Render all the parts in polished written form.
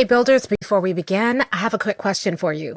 Hey, builders, before we begin, I have a quick question for you.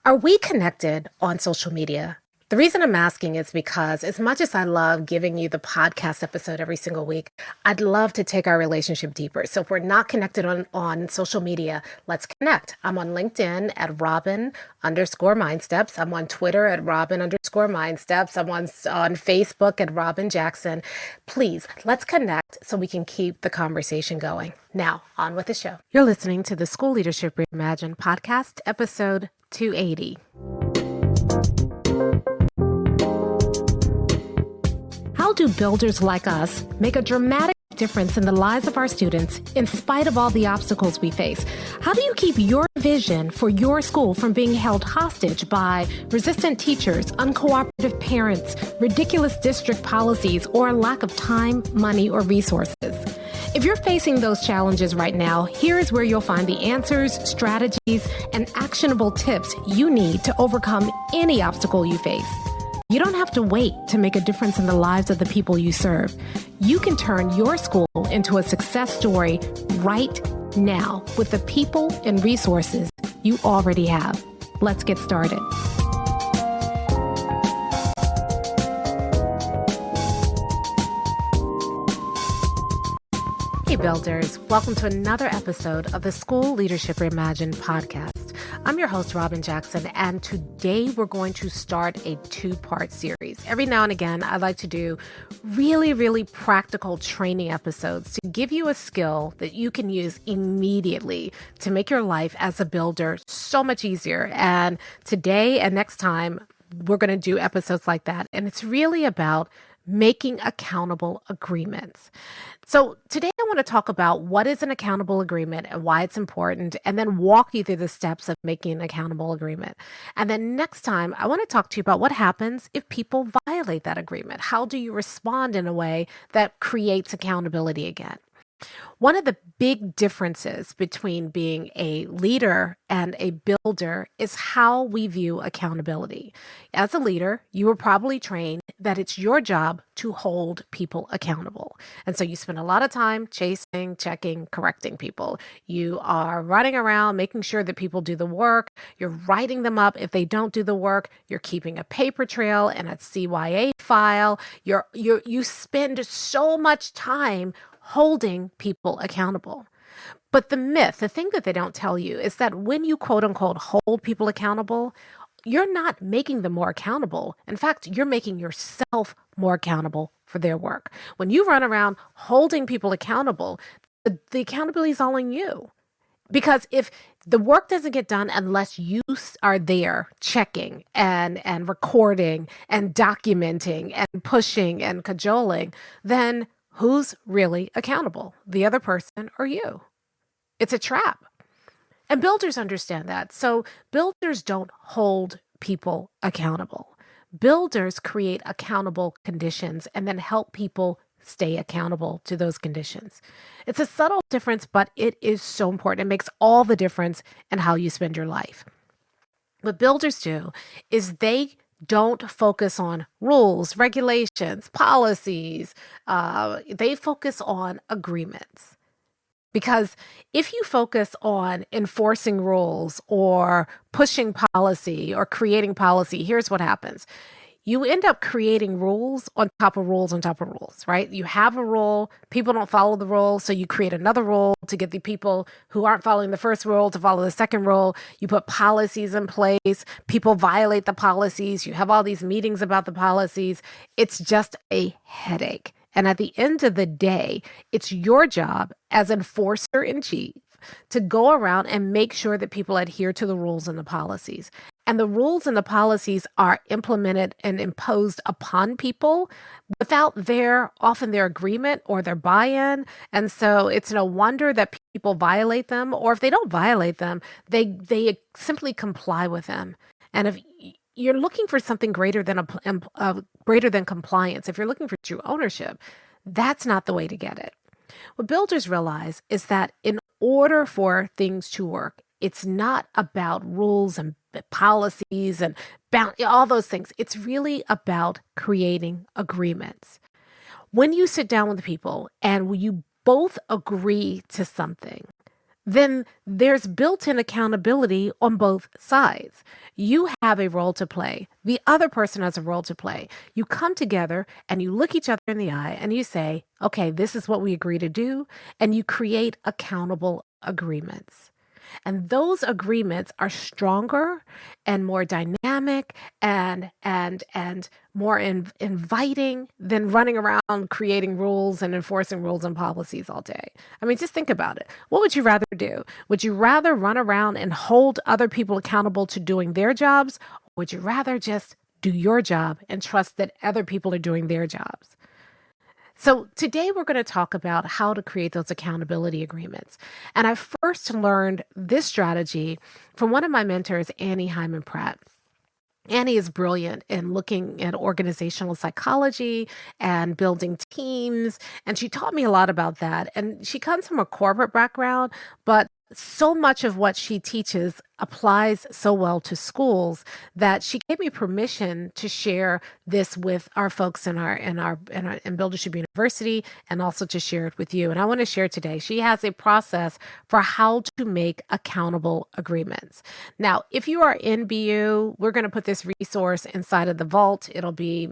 Are we connected on social media? The reason I'm asking is because as much as I love giving you the podcast episode every single week, I'd love to take our relationship deeper. So if we're not connected on social media, let's connect. I'm on LinkedIn at Robyn_MindSteps. I'm on Twitter at Robyn_MindSteps. I'm on Facebook at Robyn Jackson. Please, let's connect so we can keep the conversation going. Now, on with the show. You're listening to the School Leadership Reimagined podcast, episode 280. How do builders like us make a dramatic difference in the lives of our students in spite of all the obstacles we face? How do you keep your vision for your school from being held hostage by resistant teachers, uncooperative parents, ridiculous district policies, or a lack of time, money, or resources? If you're facing those challenges right now, here's where you'll find the answers, strategies, and actionable tips you need to overcome any obstacle you face. You don't have to wait to make a difference in the lives of the people you serve. You can turn your school into a success story right now with the people and resources you already have. Let's get started. Hey builders, welcome to another episode of the School Leadership Reimagined podcast. I'm your host, Robyn Jackson, and today we're going to start a two-part series. Every now and again, I like to do really practical training episodes to give you a skill that you can use immediately to make your life as a builder so much easier. And today and next time, we're going to do episodes like that. And it's really about making accountable agreements. So today I want to talk about what is an accountable agreement and why it's important, and then walk you through the steps of making an accountable agreement. And then next time, I want to talk to you about what happens if people violate that agreement. How do you respond in a way that creates accountability again? One of the big differences between being a leader and a builder is how we view accountability. As a leader, you were probably trained that it's your job to hold people accountable. And so you spend a lot of time chasing, checking, correcting people. You are running around making sure that people do the work. You're writing them up if they don't do the work. You're keeping a paper trail and a CYA file. You spend so much time holding people accountable. But the thing that they don't tell you is that when you quote unquote hold people accountable, you're not making them more accountable. In fact, you're making yourself more accountable for their work. When you run around holding people accountable, the accountability is all on you. Because if the work doesn't get done unless you are there checking and recording and documenting and pushing and cajoling, then who's really accountable? The other person or you? It's a trap. And builders understand that. So builders don't hold people accountable. Builders create accountable conditions and then help people stay accountable to those conditions. It's a subtle difference, but it is so important. It makes all the difference in how you spend your life. What builders do is they don't focus on rules, regulations, policies. They focus on agreements. Because if you focus on enforcing rules or pushing policy or creating policy, here's what happens. You end up creating rules on top of rules on top of rules, right? You have a rule, people don't follow the rule, so you create another rule to get the people who aren't following the first rule to follow the second rule. You put policies in place, people violate the policies, you have all these meetings about the policies. It's just a headache. And at the end of the day, it's your job as enforcer in chief to go around and make sure that people adhere to the rules and the policies. And the rules and the policies are implemented and imposed upon people without often their agreement or their buy-in. And so it's no wonder that people violate them, or if they don't violate them, they simply comply with them. And if you're looking for something greater than compliance, if you're looking for true ownership, that's not the way to get it. What builders realize is that in order for things to work, it's not about rules and policies and all those things. It's really about creating agreements. When you sit down with people and you both agree to something, then there's built-in accountability on both sides. You have a role to play. The other person has a role to play. You come together and you look each other in the eye and you say, okay, this is what we agree to do. And you create accountable agreements. And those agreements are stronger and more dynamic and more inviting than running around creating rules and enforcing rules and policies all day. I mean, just think about it. What would you rather do? Would you rather run around and hold other people accountable to doing their jobs? Or would you rather just do your job and trust that other people are doing their jobs? So today we're going to talk about how to create those accountability agreements. And I first learned this strategy from one of my mentors, Annie Hyman Pratt. Annie is brilliant in looking at organizational psychology and building teams. And she taught me a lot about that. And she comes from a corporate background, but so much of what she teaches applies so well to schools that she gave me permission to share this with our folks in Buildership University, and also to share it with you. And I want to share today. She has a process for how to make accountable agreements. Now, if you are in BU, we're going to put this resource inside of the vault. It'll be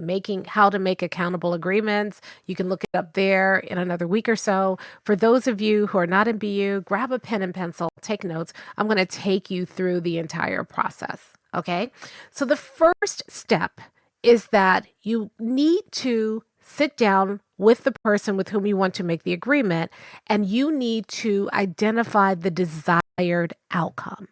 how to make accountable agreements. You can look it up there in another week or so. For those of you who are not in BU, grab a pen and pencil, take notes. I'm going to take you through the entire process. Okay. So the first step is that you need to sit down with the person with whom you want to make the agreement, and you need to identify the desired outcome.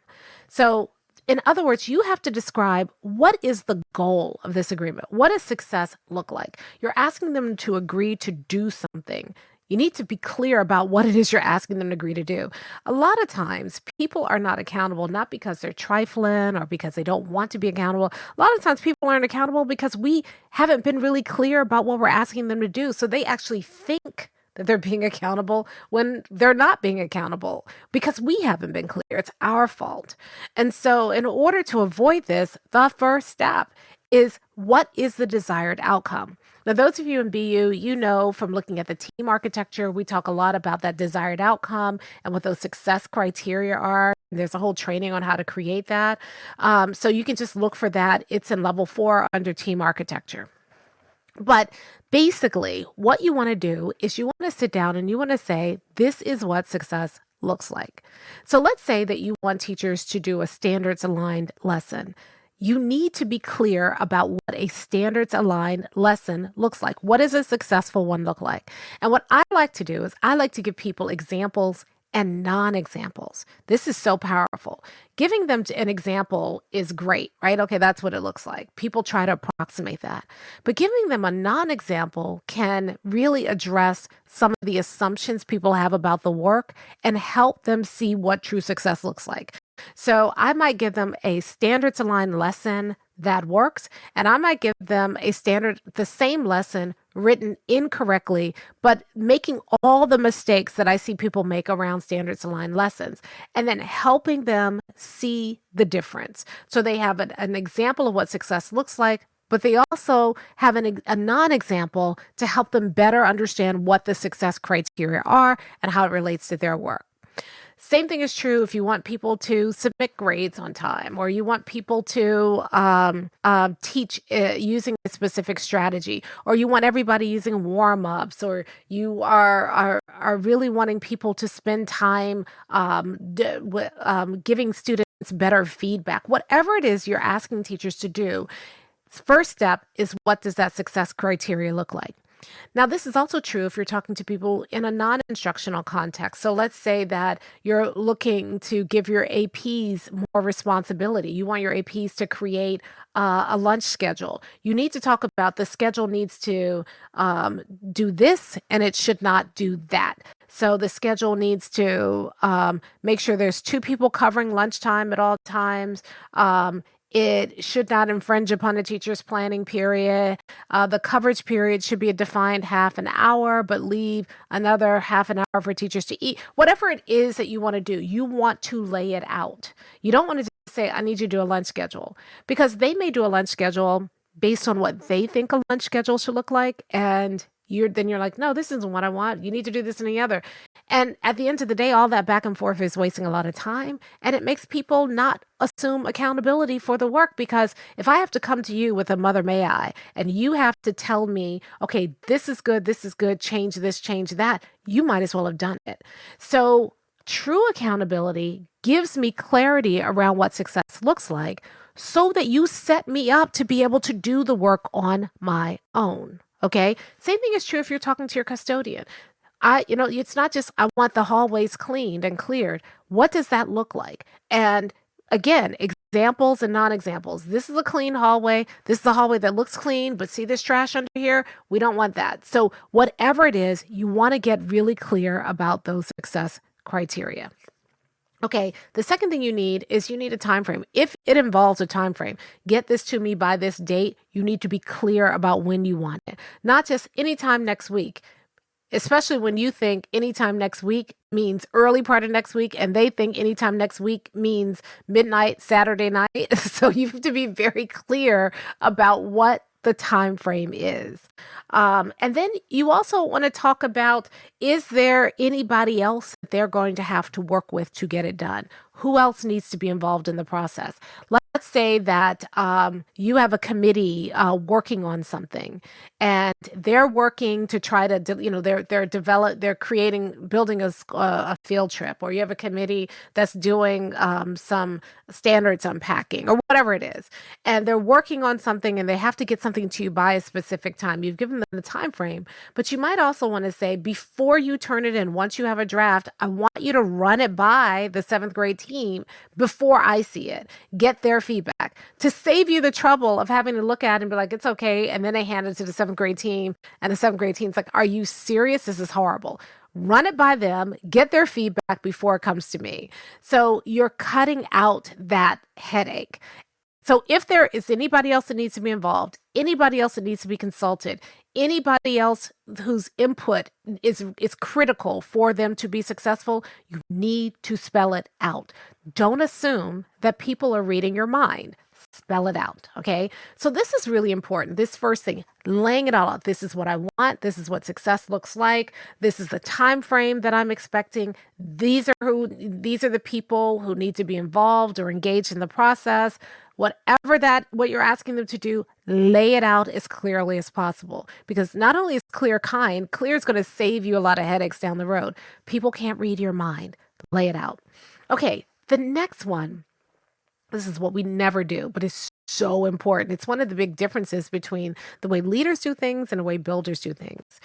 So in other words, you have to describe what is the goal of this agreement. What does success look like? You're asking them to agree to do something. You need to be clear about what it is you're asking them to agree to do. A lot of times, people are not accountable, not because they're trifling or because they don't want to be accountable. A lot of times, people aren't accountable because we haven't been really clear about what we're asking them to do. So they actually think that they're being accountable when they're not being accountable because we haven't been clear. It's our fault. And so in order to avoid this, the first step is, what is the desired outcome? Now, those of you in BU, you know from looking at the team architecture, we talk a lot about that desired outcome and what those success criteria are. There's a whole training on how to create that. So you can just look for that. It's in level 4 under team architecture. But basically, what you want to do is you want to sit down and you want to say, this is what success looks like. So let's say that you want teachers to do a standards aligned lesson. You need to be clear about what a standards aligned lesson looks like. What does a successful one look like? And what I like to do is I like to give people examples and non-examples. This is so powerful. Giving them an example is great, right? Okay, that's what it looks like. People try to approximate that. But giving them a non-example can really address some of the assumptions people have about the work and help them see what true success looks like. So I might give them a standards aligned lesson that works, and I might give them the same lesson written incorrectly, but making all the mistakes that I see people make around standards aligned lessons, and then helping them see the difference. So they have an example of what success looks like, but they also have a non-example to help them better understand what the success criteria are and how it relates to their work. Same thing is true if you want people to submit grades on time, or you want people to teach using a specific strategy, or you want everybody using warm-ups, or you are really wanting people to spend time giving students better feedback. Whatever it is you're asking teachers to do, first step is, what does that success criteria look like? Now, this is also true if you're talking to people in a non-instructional context. So let's say that you're looking to give your APs more responsibility. You want your APs to create a lunch schedule. You need to talk about the schedule needs to do this, and it should not do that. So the schedule needs to make sure there's 2 people covering lunchtime at all times. It should not infringe upon a teacher's planning period. The coverage period should be a defined half an hour, but leave another half an hour for teachers to eat. Whatever it is that you want to do, you want to lay it out. You don't want to say, I need you to do a lunch schedule, because they may do a lunch schedule based on what they think a lunch schedule should look like. And you're like, no, this isn't what I want. You need to do this and the other. And at the end of the day, all that back and forth is wasting a lot of time, and it makes people not assume accountability for the work. Because if I have to come to you with a mother may I, and you have to tell me, okay, this is good, change this, change that, you might as well have done it. So true accountability gives me clarity around what success looks like so that you set me up to be able to do the work on my own. Okay. Same thing is true if you're talking to your custodian. It's not just, I want the hallways cleaned and cleared. What does that look like? And again, examples and non-examples. This is a clean hallway. This is a hallway that looks clean, but see this trash under here? We don't want that. So whatever it is, you want to get really clear about those success criteria. Okay, the second thing you need is you need a time frame. If it involves a time frame, get this to me by this date, you need to be clear about when you want it. Not just anytime next week, especially when you think anytime next week means early part of next week, and they think anytime next week means midnight, Saturday night. So you have to be very clear about what the time frame is. And then you also want to talk about, is there anybody else that they're going to have to work with to get it done? Who else needs to be involved in the process? Let's say that you have a committee working on something, and they're working to try to, building a field trip, or you have a committee that's doing some standards unpacking or whatever it is, and they're working on something and they have to get something to you by a specific time. You've given them the time frame, but you might also want to say, before you turn it in, once you have a draft, I want you to run it by the 7th grade team before I see it, get their feedback, to save you the trouble of having to look at it and be like, it's okay. And then they hand it to the 7th grade team, and the 7th grade team's like, are you serious? This is horrible. Run it by them, get their feedback before it comes to me. So you're cutting out that headache. So if there is anybody else that needs to be involved, anybody else that needs to be consulted, anybody else whose input is critical for them to be successful, you need to spell it out. Don't assume that people are reading your mind. Spell it out, okay? So this is really important. This first thing, laying it all out. This is what I want. This is what success looks like. This is the time frame that I'm expecting. These are the people who need to be involved or engaged in the process. What you're asking them to do, lay it out as clearly as possible. Because not only is clear is going to save you a lot of headaches down the road. People can't read your mind. Lay it out. Okay, the next one. This is what we never do, but it's so important. It's one of the big differences between the way leaders do things and the way builders do things.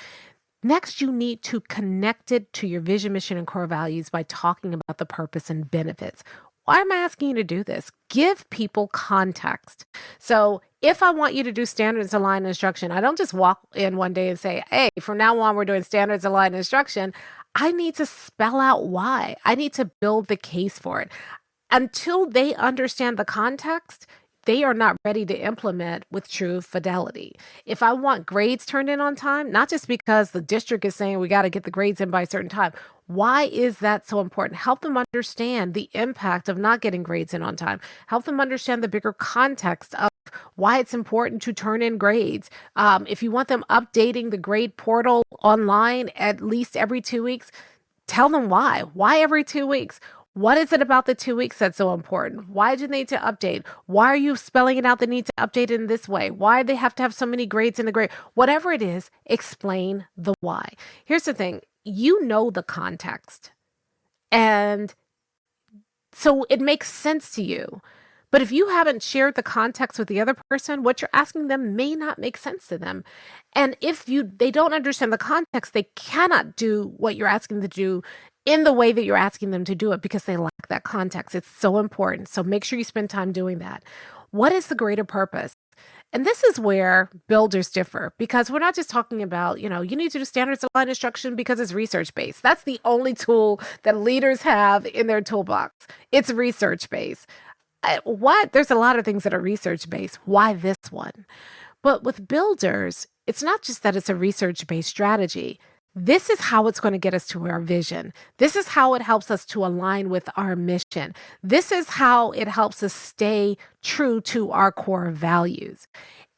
Next, you need to connect it to your vision, mission, and core values by talking about the purpose and benefits. Why am I asking you to do this? Give people context. So if I want you to do standards aligned instruction, I don't just walk in one day and say, hey, from now on, we're doing standards aligned instruction. I need to spell out why. I need to build the case for it. Until they understand the context, they are not ready to implement with true fidelity. If I want grades turned in on time, not just because the district is saying we got to get the grades in by a certain time, why is that so important? Help them understand the impact of not getting grades in on time. Help them understand the bigger context of why it's important to turn in grades. If you want them updating the grade portal online at least every 2 weeks, tell them why. Why every 2 weeks? What is it about the 2 weeks that's so important? Why do they need to update? Why are you spelling it out? They need to update it in this way. Why do they have to have so many grades in the grade? Whatever it is, explain the why. Here's the thing. You know the context. And so it makes sense to you. But if you haven't shared the context with the other person, what you're asking them may not make sense to them. And if they don't understand the context, they cannot do what you're asking them to do in the way that you're asking them to do it because they lack that context. It's so important. So make sure you spend time doing that. What is the greater purpose? And this is where builders differ, because we're not just talking about, you need to do standards aligned instruction because it's research-based. That's the only tool that leaders have in their toolbox. It's research-based. There's a lot of things that are research-based. Why this one? But with builders, it's not just that it's a research-based strategy. This is how it's going to get us to our vision. This is how it helps us to align with our mission. This is how it helps us stay true to our core values.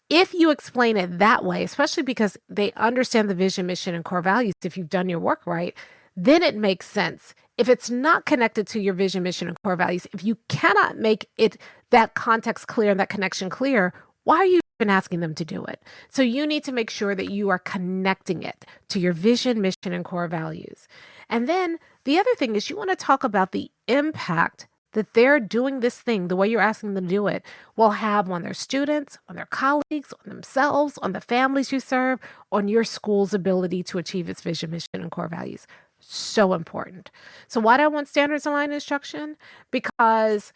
If you explain it that way, especially because they understand the vision, mission, and core values, if you've done your work right, then it makes sense. If it's not connected to your vision, mission, and core values, if you cannot make it that context clear and that connection clear, why are you even asking them to do it? So you need to make sure that you are connecting it to your vision, mission, and core values. And then the other thing is you want to talk about the impact that they're doing this thing, the way you're asking them to do it, will have on their students, on their colleagues, on themselves, on the families you serve, on your school's ability to achieve its vision, mission, and core values. So important. So why do I want standards aligned instruction? Because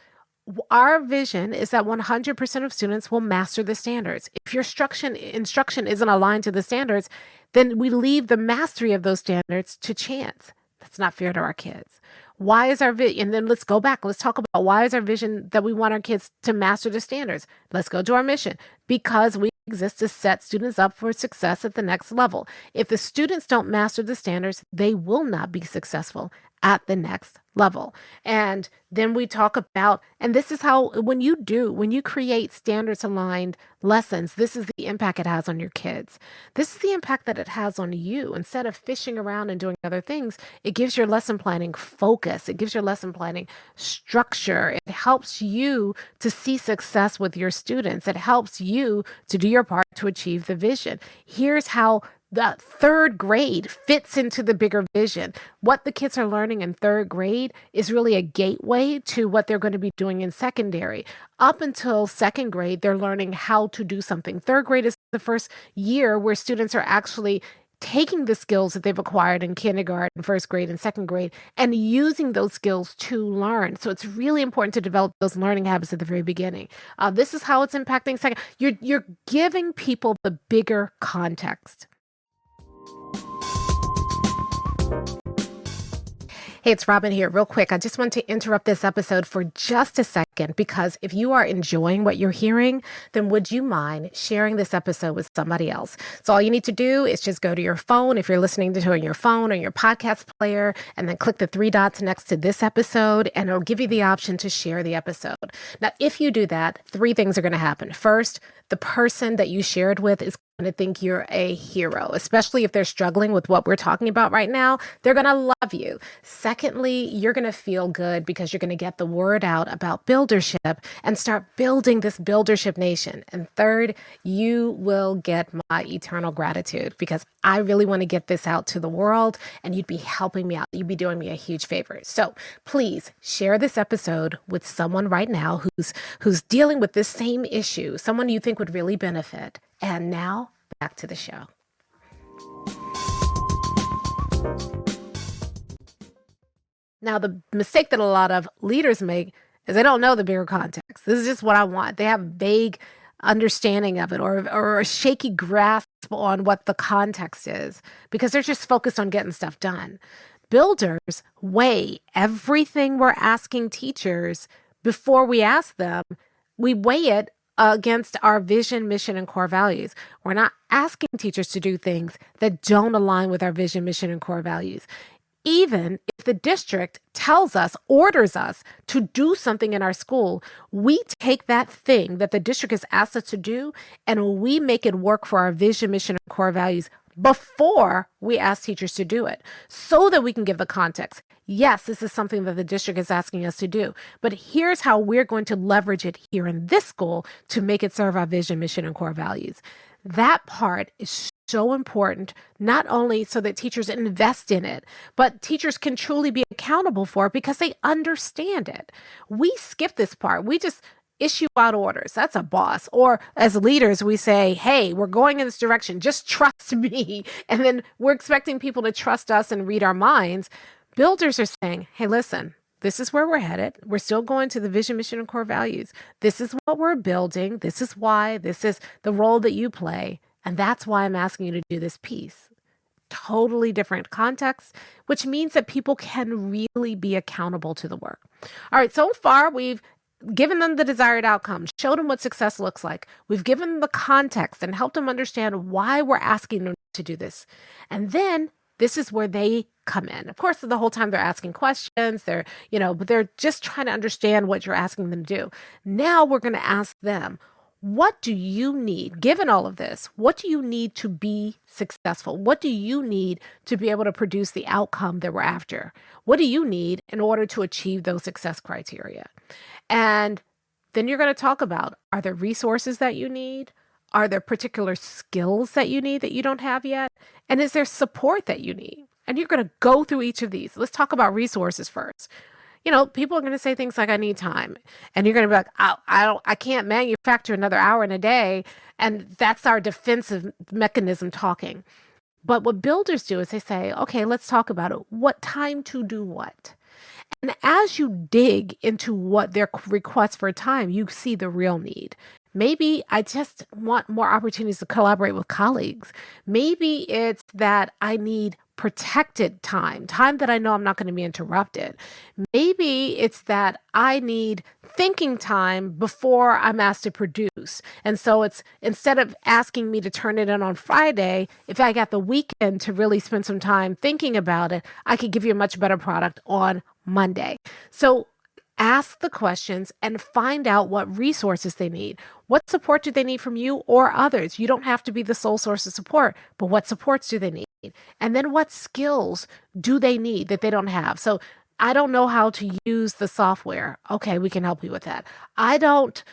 our vision is that 100% of students will master the standards. If your instruction isn't aligned to the standards, then we leave the mastery of those standards to chance. That's not fair to our kids. Why is our vision? And then let's go back. Let's talk about why is our vision that we want our kids to master the standards. Let's go to our mission. Because we exist to set students up for success at the next level. If the students don't master the standards, they will not be successful at the next level. And then we talk about, and this is how, when you create standards aligned lessons, this is the impact it has on your kids. This is the impact that it has on you. Instead of fishing around and doing other things, it gives your lesson planning focus. It gives your lesson planning structure. It helps you to see success with your students. It helps you to do your part to achieve the vision. Here's how the third grade fits into the bigger vision. What the kids are learning in third grade is really a gateway to what they're going to be doing in secondary. Up until second grade, they're learning how to do something. Third grade is the first year where students are actually taking the skills that they've acquired in kindergarten, first grade, and second grade, and using those skills to learn. So it's really important to develop those learning habits at the very beginning. This is how it's impacting second. You're giving people the bigger context. Hey, it's Robyn here. Real quick, I just want to interrupt this episode for just a second, because if you are enjoying what you're hearing, then would you mind sharing this episode with somebody else? So all you need to do is just go to your phone, if you're listening to it on your phone or your podcast player, and then click the three dots next to this episode, and it'll give you the option to share the episode. Now, if you do that, three things are going to happen. First, the person that you shared with is going to think you're a hero, especially if they're struggling with what we're talking about right now. They're going to love you. Secondly, you're going to feel good because you're going to get the word out about buildership and start building this buildership nation. And third, you will get my eternal gratitude because I really want to get this out to the world, and you'd be helping me out. You'd be doing me a huge favor. So please share this episode with someone right now who's dealing with this same issue, someone you think would really benefit. And now back to the show. Now, the mistake that a lot of leaders make is they don't know the bigger context. This is just what I want. They have vague understanding of it or a shaky grasp on what the context is because they're just focused on getting stuff done. Builders weigh everything we're asking teachers before we ask them. We weigh it against our vision, mission, and core values. We're not asking teachers to do things that don't align with our vision, mission, and core values. Even if the district tells us, orders us to do something in our school, we take that thing that the district has asked us to do and we make it work for our vision, mission, and core values before we ask teachers to do it so that we can give the context. Yes, this is something that the district is asking us to do, but here's how we're going to leverage it here in this school to make it serve our vision, mission, and core values. That part is so important, not only so that teachers invest in it, but teachers can truly be accountable for it because they understand it. We skip this part. We just issue out orders. That's a boss. Or as leaders, we say, hey, we're going in this direction. Just trust me. And then we're expecting people to trust us and read our minds. Builders are saying, hey, listen, this is where we're headed. We're still going to the vision, mission, and core values. This is what we're building. This is why. This is the role that you play. And that's why I'm asking you to do this piece. Totally different context, which means that people can really be accountable to the work. All right, so far we've given them the desired outcome, showed them what success looks like. We've given them the context and helped them understand why we're asking them to do this. And then this is where they come in. Of course, the whole time they're asking questions, but they're just trying to understand what you're asking them to do. Now we're going to ask them, What do you need, given all of this? What do you need to be successful? What do you need to be able to produce the outcome that we're after? What do you need in order to achieve those success criteria? And then you're going to talk about, are there resources that you need? Are there particular skills that you need that you don't have yet? And is there support that you need? And you're going to go through each of these. Let's talk about resources first. People are going to say things like, I need time. And you're going to be like, I can't manufacture another hour in a day. And that's our defensive mechanism talking. But what builders do is they say, okay, let's talk about it. What time to do what? And as you dig into what their requests for time, you see the real need. Maybe I just want more opportunities to collaborate with colleagues. Maybe it's that I need protected time that I know I'm not going to be interrupted. Maybe it's that I need thinking time before I'm asked to produce. And so it's, instead of asking me to turn it in on Friday, if I got the weekend to really spend some time thinking about it, I could give you a much better product on Monday. So ask the questions and find out what resources they need. What support do they need from you or others? You don't have to be the sole source of support, but what supports do they need? And then what skills do they need that they don't have? So I don't know how to use the software. Okay, we can help you with that. I don't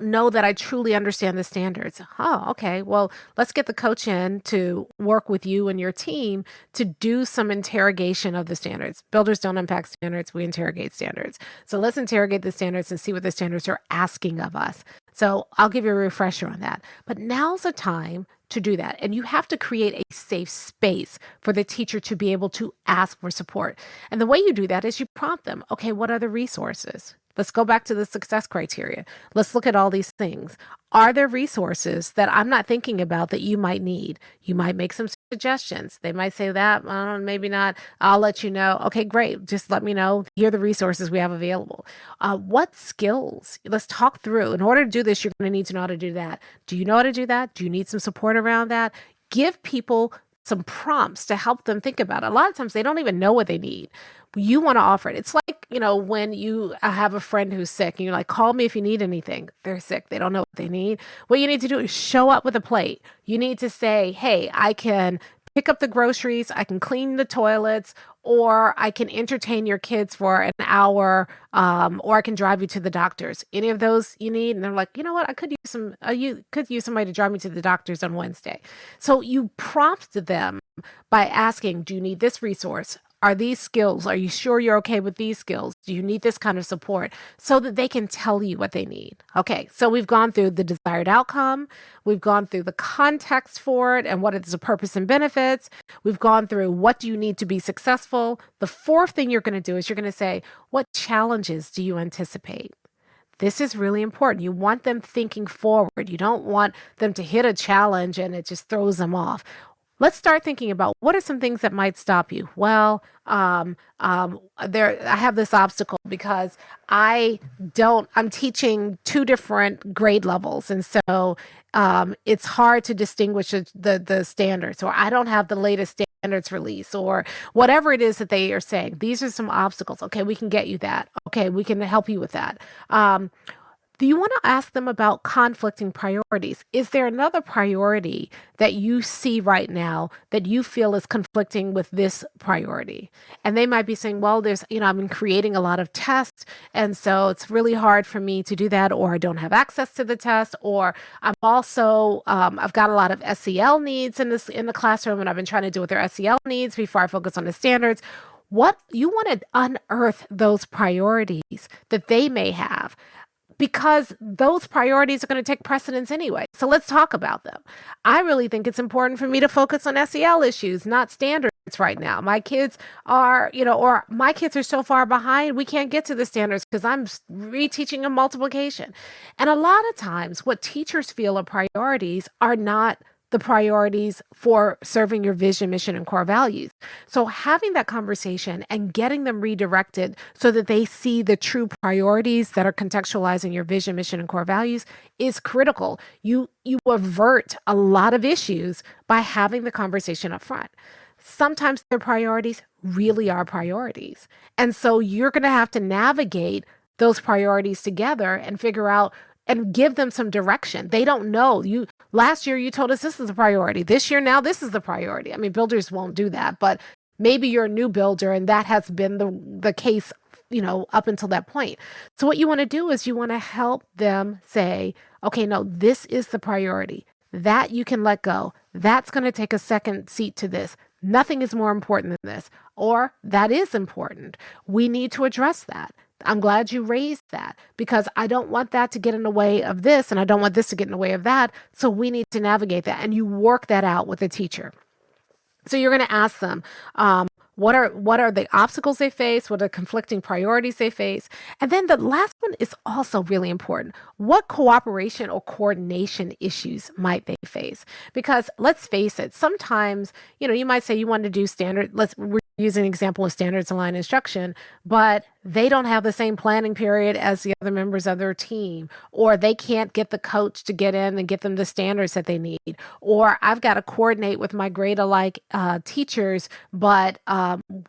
know that I truly understand the standards. Oh, okay. Well, let's get the coach in to work with you and your team to do some interrogation of the standards. Builders don't unpack standards. We interrogate standards. So let's interrogate the standards and see what the standards are asking of us. So I'll give you a refresher on that. But now's the time to do that. And you have to create a safe space for the teacher to be able to ask for support. And the way you do that is you prompt them. Okay, what are the resources? Let's go back to the success criteria. Let's look at all these things. Are there resources that I'm not thinking about that you might need? You might make some suggestions. They might say that, maybe not. I'll let you know. Okay, great. Just let me know. Here are the resources we have available. What skills? Let's talk through. In order to do this, you're going to need to know how to do that. Do you know how to do that? Do you need some support around that? Give people some prompts to help them think about it. A lot of times they don't even know what they need. You want to offer it. It's like, when you have a friend who's sick and you're like, call me if you need anything. They're sick. They don't know what they need. What you need to do is show up with a plate. You need to say, hey, I can pick up the groceries, I can clean the toilets, or I can entertain your kids for an hour, or I can drive you to the doctors. Any of those you need? And they're like, you know what? I could use somebody to drive me to the doctors on Wednesday. So you prompt them by asking, do you need this resource? Are these skills? Are you sure you're okay with these skills? Do you need this kind of support? So that they can tell you what they need. Okay, so we've gone through the desired outcome. We've gone through the context for it and what is the purpose and benefits. We've gone through what do you need to be successful. The fourth thing you're going to do is you're going to say, what challenges do you anticipate? This is really important. You want them thinking forward. You don't want them to hit a challenge and it just throws them off. Let's start thinking about what are some things that might stop you. Well, I have this obstacle because I'm teaching two different grade levels. And so it's hard to distinguish the standards, or I don't have the latest standards release, or whatever it is that they are saying. These are some obstacles. Okay, we can get you that. Okay, we can help you with that. Do you want to ask them about conflicting priorities? Is there another priority that you see right now that you feel is conflicting with this priority? And they might be saying, well, I've been creating a lot of tests, and so it's really hard for me to do that, or I don't have access to the test, or I'm also, I've got a lot of SEL needs in the classroom, and I've been trying to deal with their SEL needs before I focus on the standards. What you want to unearth those priorities that they may have, because those priorities are going to take precedence anyway. So let's talk about them. I really think it's important for me to focus on SEL issues, not standards right now. My kids are, or my kids are so far behind, we can't get to the standards because I'm reteaching them multiplication. And a lot of times what teachers feel are priorities are not the priorities for serving your vision, mission, and core values. So having that conversation and getting them redirected so that they see the true priorities that are contextualizing your vision, mission, and core values is critical. You avert a lot of issues by having the conversation up front. Sometimes their priorities really are priorities. And so you're going to have to navigate those priorities together and figure out, and give them some direction. They don't know. Last year you told us this is a priority. This year now this is the priority. I mean, builders won't do that, but maybe you're a new builder and that has been the case, up until that point. So what you want to do is you want to help them say, okay, no, this is the priority. That you can let go. That's going to take a second seat to this. Nothing is more important than this. Or that is important. We need to address that. I'm glad you raised that because I don't want that to get in the way of this and I don't want this to get in the way of that. So we need to navigate that, and you work that out with the teacher. So you're going to ask them, what are the obstacles they face? What are conflicting priorities they face? And then the last one is also really important. What cooperation or coordination issues might they face? Because let's face it, sometimes, you might say you want to do we're using an example of standards aligned instruction, but they don't have the same planning period as the other members of their team, or they can't get the coach to get in and get them the standards that they need, or I've got to coordinate with my grade alike teachers, but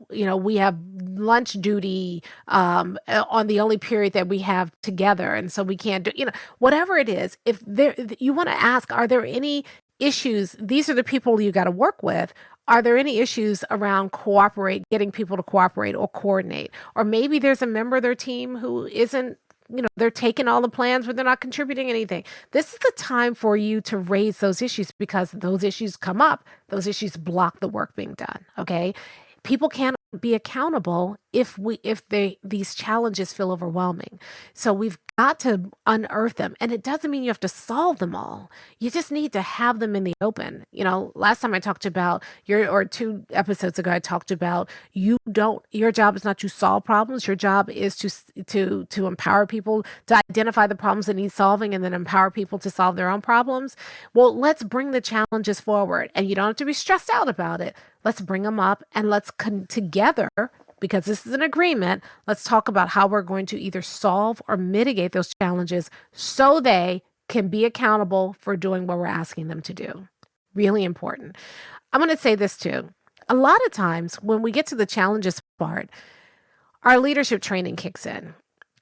we have lunch duty on the only period that we have together, and so we can't do, whatever it is. If you want to ask, are there any issues? These are the people you got to work with. Are there any issues around getting people to cooperate or coordinate? Or maybe there's a member of their team who isn't, they're taking all the plans, but they're not contributing anything. This is the time for you to raise those issues because those issues come up. Those issues block the work being done. Okay. People can't be accountable if these challenges feel overwhelming. So we've got to unearth them. And it doesn't mean you have to solve them all. You just need to have them in the open. Last time I talked about or 2 episodes ago, I talked about your job is not to solve problems. Your job is to empower people to identify the problems that need solving and then empower people to solve their own problems. Well, let's bring the challenges forward, and you don't have to be stressed out about it. Let's bring them up and let's together, because this is an agreement, let's talk about how we're going to either solve or mitigate those challenges so they can be accountable for doing what we're asking them to do. Really important. I'm going to say this too. A lot of times when we get to the challenges part, our leadership training kicks in.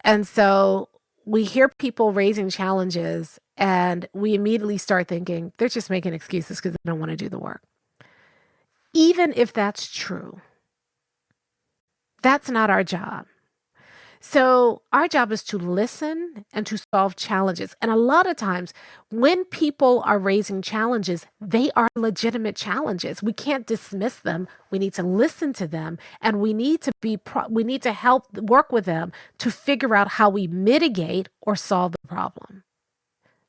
And so we hear people raising challenges and we immediately start thinking they're just making excuses because they don't want to do the work. Even if that's true, that's not our job. So our job is to listen and to solve challenges. And a lot of times when people are raising challenges, they are legitimate challenges. We can't dismiss them. We need to listen to them, and we need to help work with them to figure out how we mitigate or solve the problem.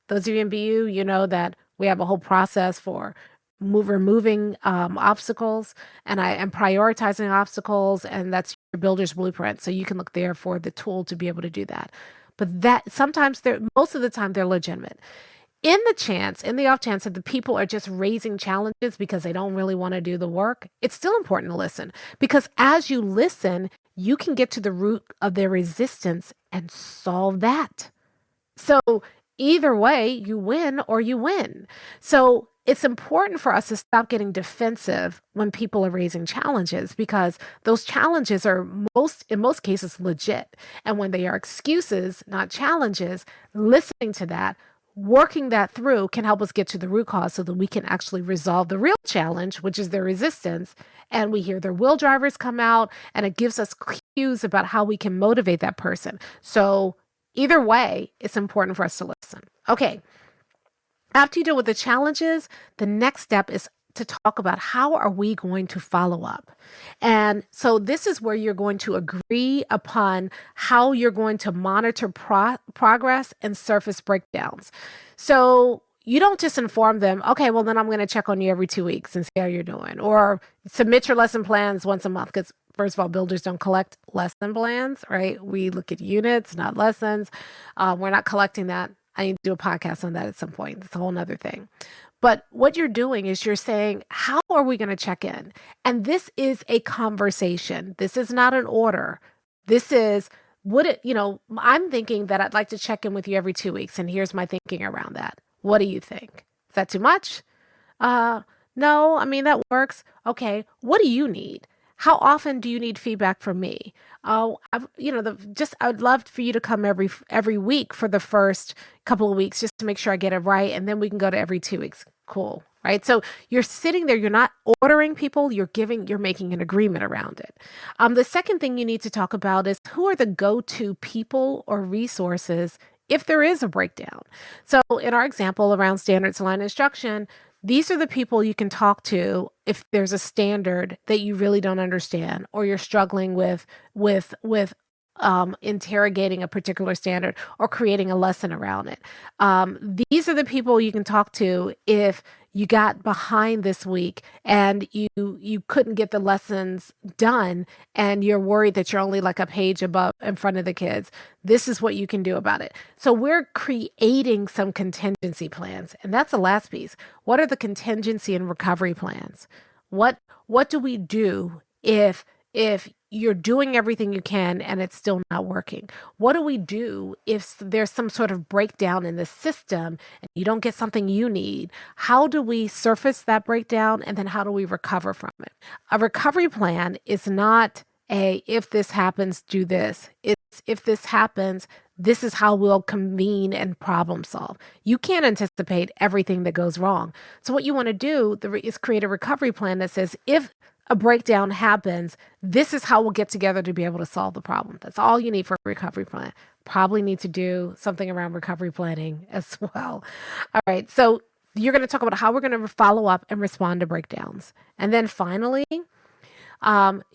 Those of you in BU, you know that we have a whole process for removing obstacles and prioritizing obstacles, and that's your builder's blueprint. So you can look there for the tool to be able to do that. But most of the time they're legitimate. In the off chance that the people are just raising challenges because they don't really want to do the work, it's still important to listen, because as you listen, you can get to the root of their resistance and solve that. So either way, you win or you win. So it's important for us to stop getting defensive when people are raising challenges, because those challenges are in most cases legit. And when they are excuses, not challenges, listening to that, working that through can help us get to the root cause so that we can actually resolve the real challenge, which is their resistance. And we hear their will drivers come out, and it gives us cues about how we can motivate that person. So either way, it's important for us to listen. Okay. After you deal with the challenges, the next step is to talk about how are we going to follow up. And so this is where you're going to agree upon how you're going to monitor progress and surface breakdowns. So you don't just inform them, okay, well, then I'm going to check on you every 2 weeks and see how you're doing, or submit your lesson plans once a month, because first of all, builders don't collect lesson plans, right? We look at units, not lessons. We're not collecting that. I need to do a podcast on that at some point. That's a whole nother thing. But what you're doing is you're saying, how are we going to check in? And this is a conversation. This is not an order. This is, I'm thinking that I'd like to check in with you every 2 weeks. And here's my thinking around that. What do you think? Is that too much? No, I mean, that works. Okay. What do you need? How often do you need feedback from me? Oh, I would love for you to come every week for the first couple of weeks just to make sure I get it right. And then we can go to every 2 weeks. Cool. Right. So you're sitting there, you're not ordering people, you're making an agreement around it. The second thing you need to talk about is who are the go-to people or resources if there is a breakdown. So in our example around standards aligned instruction, these are the people you can talk to if there's a standard that you really don't understand or you're struggling with interrogating a particular standard or creating a lesson around it. These are the people you can talk to if you got behind this week and you couldn't get the lessons done and you're worried that you're only like a page above in front of the kids. This is what you can do about it. So we're creating some contingency plans. And that's the last piece. What are the contingency and recovery plans? What do we do if you're doing everything you can and it's still not working? What do we do if there's some sort of breakdown in the system and you don't get something you need? How do we surface that breakdown and then how do we recover from it? A recovery plan is not if this happens, do this. It's if this happens, this is how we'll convene and problem solve. You can't anticipate everything that goes wrong. So what you want to do is create a recovery plan that says, if a breakdown happens, this is how we'll get together to be able to solve the problem. That's all you need for a recovery plan. Probably need to do something around recovery planning as well. All right. So you're going to talk about how we're going to follow up and respond to breakdowns. And then finally,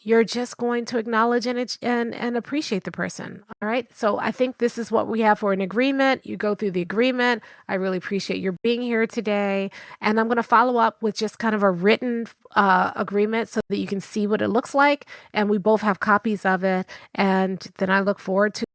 you're just going to acknowledge and appreciate the person. All right. So I think this is what we have for an agreement. You go through the agreement. I really appreciate your being here today. And I'm going to follow up with just kind of a written agreement so that you can see what it looks like. And we both have copies of it. And then I look forward to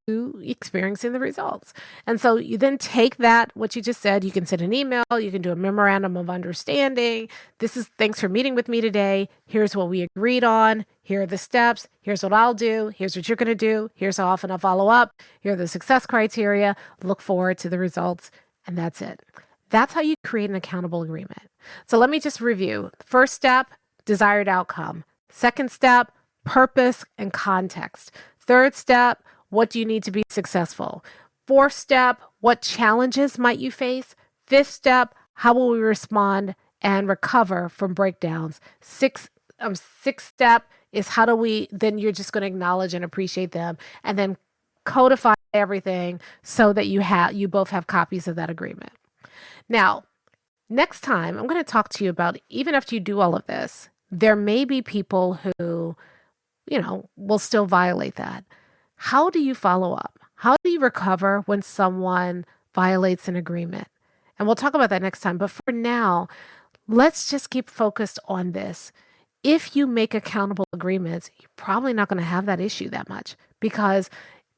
experiencing the results. And so you then take that, what you just said, you can send an email, you can do a memorandum of understanding. Thanks for meeting with me today. Here's what we agreed on. Here are the steps. Here's what I'll do. Here's what you're going to do. Here's how often I'll follow up. Here are the success criteria. Look forward to the results. And that's it. That's how you create an accountable agreement. So let me just review. First step, desired outcome. Second step, purpose and context. Third step, what do you need to be successful? Fourth step, what challenges might you face? Fifth step, how will we respond and recover from breakdowns? Sixth step is then you're just going to acknowledge and appreciate them and then codify everything so that you both have copies of that agreement. Now, next time I'm going to talk to you about, even after you do all of this, there may be people who, will still violate that. How do you follow up? How do you recover when someone violates an agreement? And we'll talk about that next time. But for now, let's just keep focused on this. If you make accountable agreements, you're probably not going to have that issue that much, because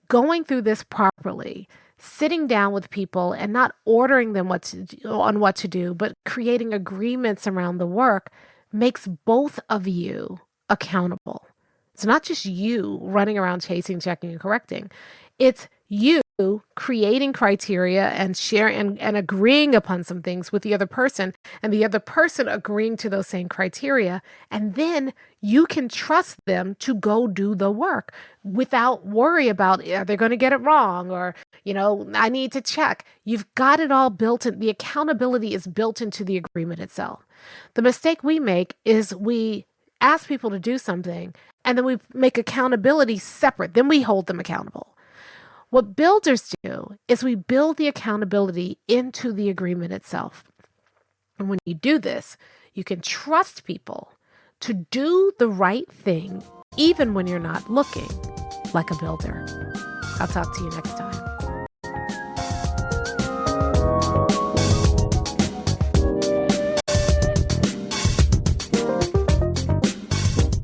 going through this properly, sitting down with people and not ordering them what to do, but creating agreements around the work makes both of you accountable. It's not just you running around chasing, checking, and correcting. It's you creating criteria and sharing and agreeing upon some things with the other person, and the other person agreeing to those same criteria. And then you can trust them to go do the work without worry about, are they going to get it wrong? Or, I need to check. You've got it all built in. The accountability is built into the agreement itself. The mistake we make is we ask people to do something and then we make accountability separate. Then we hold them accountable. What builders do is we build the accountability into the agreement itself. And when you do this, you can trust people to do the right thing, even when you're not looking, like a builder. I'll talk to you next time.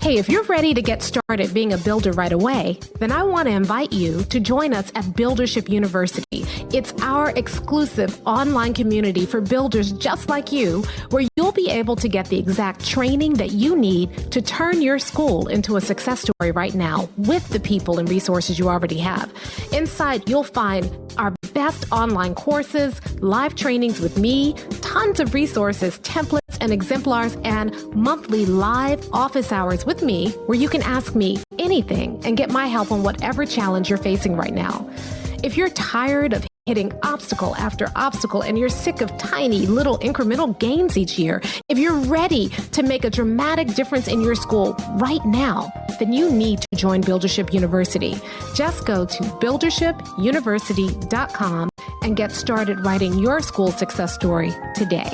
Hey, if you're ready to get started being a builder right away, then I want to invite you to join us at Buildership University. It's our exclusive online community for builders just like you, where you'll you'll be able to get the exact training that you need to turn your school into a success story right now with the people and resources you already have. Inside, you'll find our best online courses, live trainings with me, tons of resources, templates, and exemplars, and monthly live office hours with me where you can ask me anything and get my help on whatever challenge you're facing right now. If you're tired of hitting obstacle after obstacle and you're sick of tiny little incremental gains each year, if you're ready to make a dramatic difference in your school right now, then you need to join Buildership University. Just go to buildershipuniversity.com and get started writing your school success story today.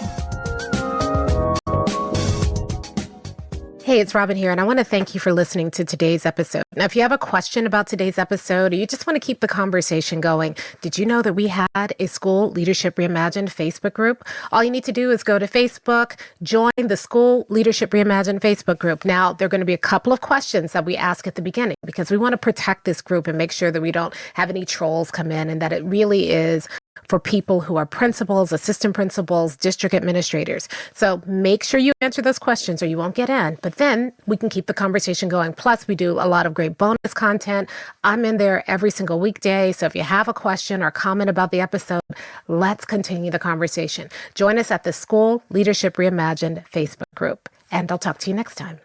Hey, it's Robyn here, and I want to thank you for listening to today's episode. Now, if you have a question about today's episode, or you just want to keep the conversation going, did you know that we had a School Leadership Reimagined Facebook group? All you need to do is go to Facebook, join the School Leadership Reimagined Facebook group. Now, there are going to be a couple of questions that we ask at the beginning because we want to protect this group and make sure that we don't have any trolls come in and that it really is for people who are principals, assistant principals, district administrators. So make sure you answer those questions or you won't get in. But then we can keep the conversation going. Plus, we do a lot of great bonus content. I'm in there every single weekday. So if you have a question or comment about the episode, let's continue the conversation. Join us at the School Leadership Reimagined Facebook group. And I'll talk to you next time.